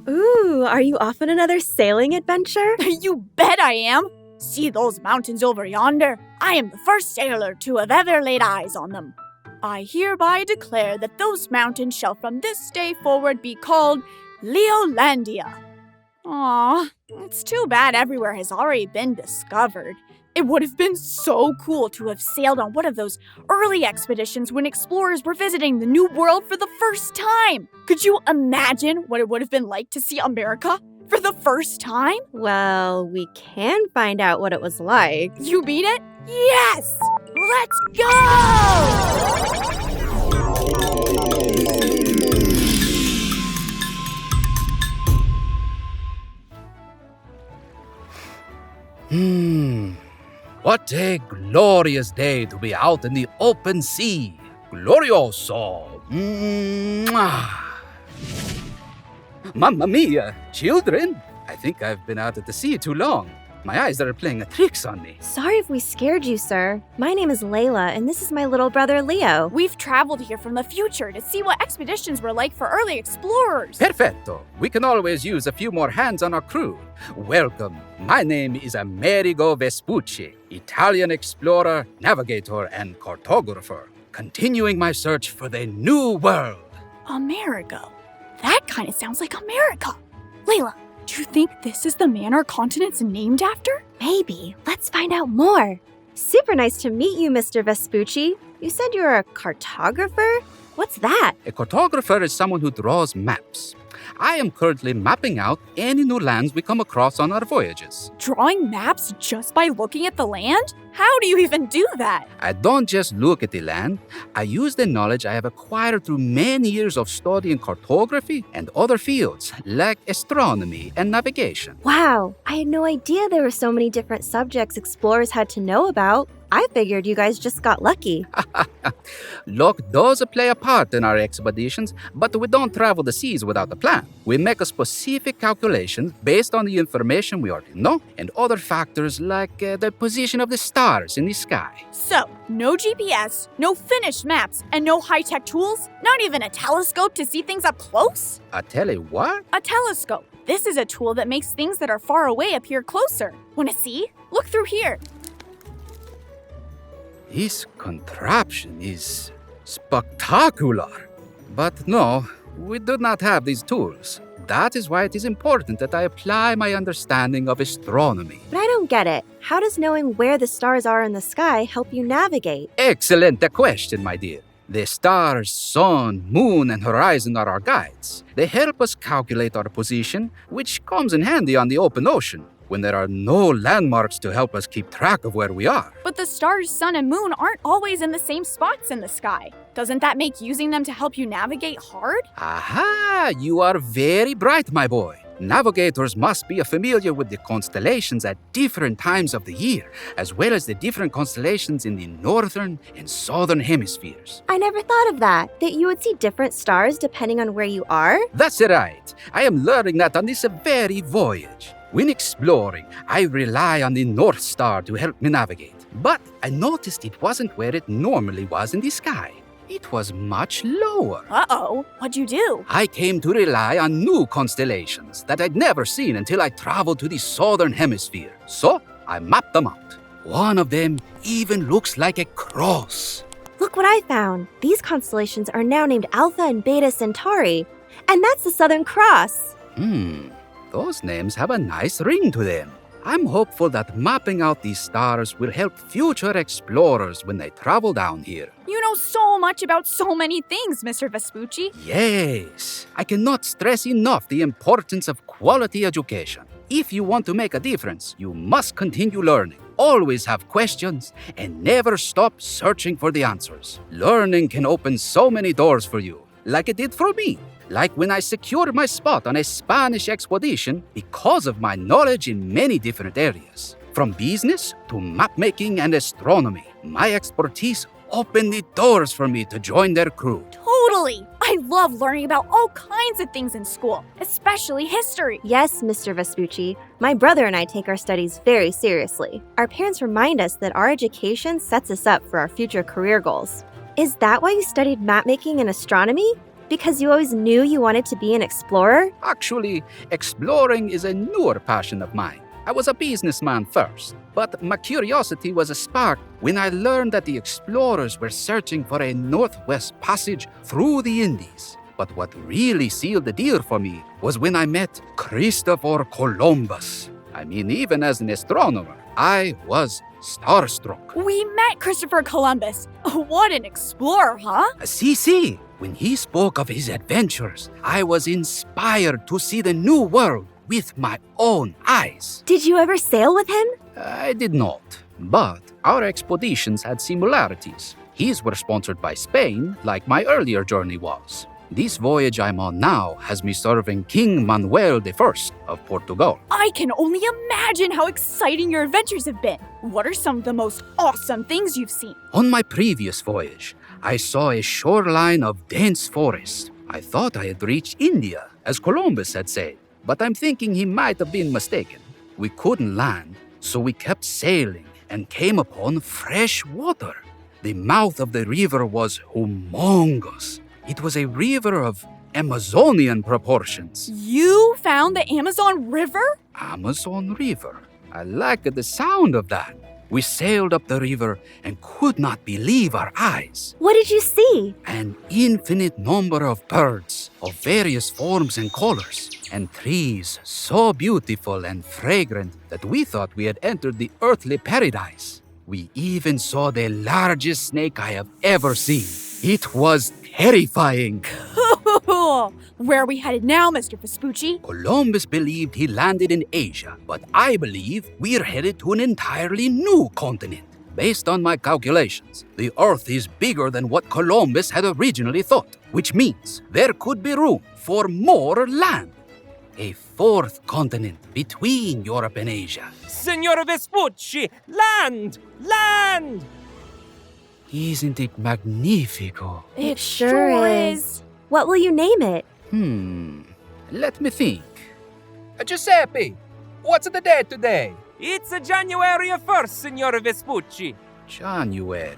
Ooh, are you off on another sailing adventure? You bet I am! See those mountains over yonder? I am the first sailor to have ever laid eyes on them. I hereby declare that those mountains shall from this day forward be called Leolandia. Aw, it's too bad everywhere has already been discovered. It would have been so cool to have sailed on one of those early expeditions when explorers were visiting the New World for the first time. Could you imagine what it would have been like to see America for the first time? Well, we can find out what it was like. You beat it? Yes! Let's go! What a glorious day to be out in the open sea. Glorioso. Mamma mia, children. I think I've been out at the sea too long. My eyes are playing tricks on me. Sorry if we scared you, sir. My name is Layla, and this is my little brother, Leo. We've traveled here from the future to see what expeditions were like for early explorers. Perfetto. We can always use a few more hands on our crew. Welcome. My name is Amerigo Vespucci, Italian explorer, navigator, and cartographer, continuing my search for the New World. Amerigo? That kind of sounds like America. Layla, do you think this is the man our continent's named after? Maybe. Let's find out more. Super nice to meet you, Mr. Vespucci. You said you're a cartographer? What's that? A cartographer is someone who draws maps. I am currently mapping out any new lands we come across on our voyages. Drawing maps just by looking at the land? How do you even do that? I don't just look at the land. I use the knowledge I have acquired through many years of studying cartography and other fields like astronomy and navigation. Wow, I had no idea there were so many different subjects explorers had to know about. I figured you guys just got lucky. Luck does play a part in our expeditions, but we don't travel the seas without a plan. We make a specific calculation based on the information we already know and other factors like the position of the stars in the sky. So, no GPS, no finished maps, and no high-tech tools? Not even a telescope to see things up close? I tell you what? A telescope. This is a tool that makes things that are far away appear closer. Wanna see? Look through here. This contraption is spectacular. But no, we do not have these tools. That is why it is important that I apply my understanding of astronomy. But I don't get it. How does knowing where the stars are in the sky help you navigate? Excellent question, my dear. The stars, sun, moon, and horizon are our guides. They help us calculate our position, which comes in handy on the open ocean, when there are no landmarks to help us keep track of where we are. But the stars, sun, and moon aren't always in the same spots in the sky. Doesn't that make using them to help you navigate hard? Aha! You are very bright, my boy. Navigators must be familiar with the constellations at different times of the year, as well as the different constellations in the northern and southern hemispheres. I never thought of that you would see different stars depending on where you are? That's right. I am learning that on this very voyage. When exploring, I rely on the North Star to help me navigate. But I noticed it wasn't where it normally was in the sky. It was much lower. Uh-oh, what'd you do? I came to rely on new constellations that I'd never seen until I traveled to the southern hemisphere. So I mapped them out. One of them even looks like a cross. Look what I found. These constellations are now named Alpha and Beta Centauri. And that's the Southern Cross. Those names have a nice ring to them. I'm hopeful that mapping out these stars will help future explorers when they travel down here. You know so much about so many things, Mr. Vespucci. Yes, I cannot stress enough the importance of quality education. If you want to make a difference, you must continue learning. Always have questions and never stop searching for the answers. Learning can open so many doors for you, like it did for me. Like when I secured my spot on a Spanish expedition because of my knowledge in many different areas. From business to map-making and astronomy, my expertise opened the doors for me to join their crew. Totally! I love learning about all kinds of things in school, especially history. Yes, Mr. Vespucci. My brother and I take our studies very seriously. Our parents remind us that our education sets us up for our future career goals. Is that why you studied mapmaking and astronomy? Because you always knew you wanted to be an explorer? Actually, exploring is a newer passion of mine. I was a businessman first, but my curiosity was sparked when I learned that the explorers were searching for a northwest passage through the Indies. But what really sealed the deal for me was when I met Christopher Columbus. I mean, even as an astronomer, I was starstruck. We met Christopher Columbus. What an explorer, huh? See, when he spoke of his adventures, I was inspired to see the new world with my own eyes. Did you ever sail with him? I did not, but our expeditions had similarities. His were sponsored by Spain, like my earlier journey was. This voyage I'm on now has me serving King Manuel I of Portugal. I can only imagine how exciting your adventures have been. What are some of the most awesome things you've seen? On my previous voyage, I saw a shoreline of dense forest. I thought I had reached India, as Columbus had said, but I'm thinking he might have been mistaken. We couldn't land, so we kept sailing and came upon fresh water. The mouth of the river was humongous. It was a river of Amazonian proportions. You found the Amazon River? Amazon River. I liked the sound of that. We sailed up the river and could not believe our eyes. What did you see? An infinite number of birds of various forms and colors, and trees so beautiful and fragrant that we thought we had entered the earthly paradise. We even saw the largest snake I have ever seen. It was terrifying. Cool. Where are we headed now, Mr. Vespucci? Columbus believed he landed in Asia, but I believe we're headed to an entirely new continent. Based on my calculations, the Earth is bigger than what Columbus had originally thought, which means there could be room for more land. A fourth continent between Europe and Asia. Signor Vespucci, land! Land! Isn't it magnifico? It sure is. What will you name it? Let me think. Giuseppe, what's the date today? It's January 1st, Signor Vespucci. January.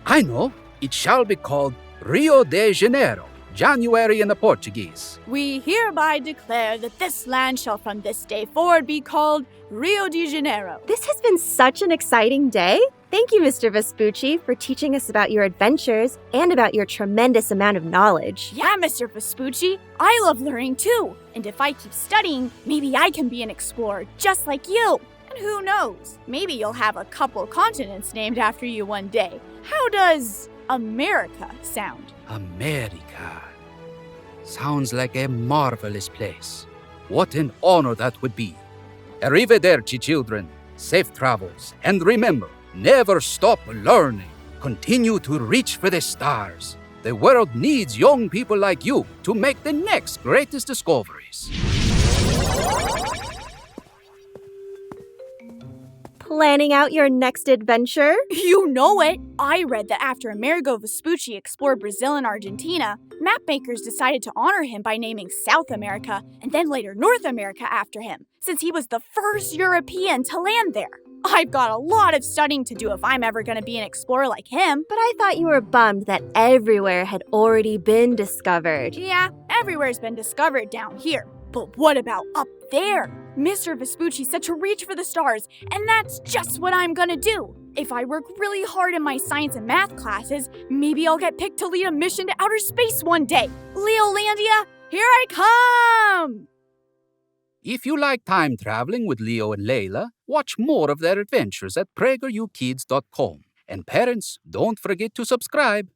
I know. It shall be called Rio de Janeiro. January in the Portuguese. We hereby declare that this land shall from this day forward be called Rio de Janeiro. This has been such an exciting day. Thank you, Mr. Vespucci, for teaching us about your adventures and about your tremendous amount of knowledge. Yeah, Mr. Vespucci, I love learning too. And if I keep studying, maybe I can be an explorer just like you. And who knows, maybe you'll have a couple continents named after you one day. How does America sound? America. Sounds like a marvelous place. What an honor that would be. Arrivederci, children. Safe travels. And remember, never stop learning. Continue to reach for the stars. The world needs young people like you to make the next greatest discoveries. Planning out your next adventure? You know it! I read that after Amerigo Vespucci explored Brazil and Argentina, mapmakers decided to honor him by naming South America and then later North America after him, since he was the first European to land there. I've got a lot of studying to do if I'm ever going to be an explorer like him. But I thought you were bummed that everywhere had already been discovered. Yeah, everywhere's been discovered down here. But what about up there? Mr. Vespucci said to reach for the stars, and that's just what I'm gonna do. If I work really hard in my science and math classes, maybe I'll get picked to lead a mission to outer space one day. Leolandia, here I come! If you like time traveling with Leo and Layla, watch more of their adventures at PragerUkids.com. And parents, don't forget to subscribe.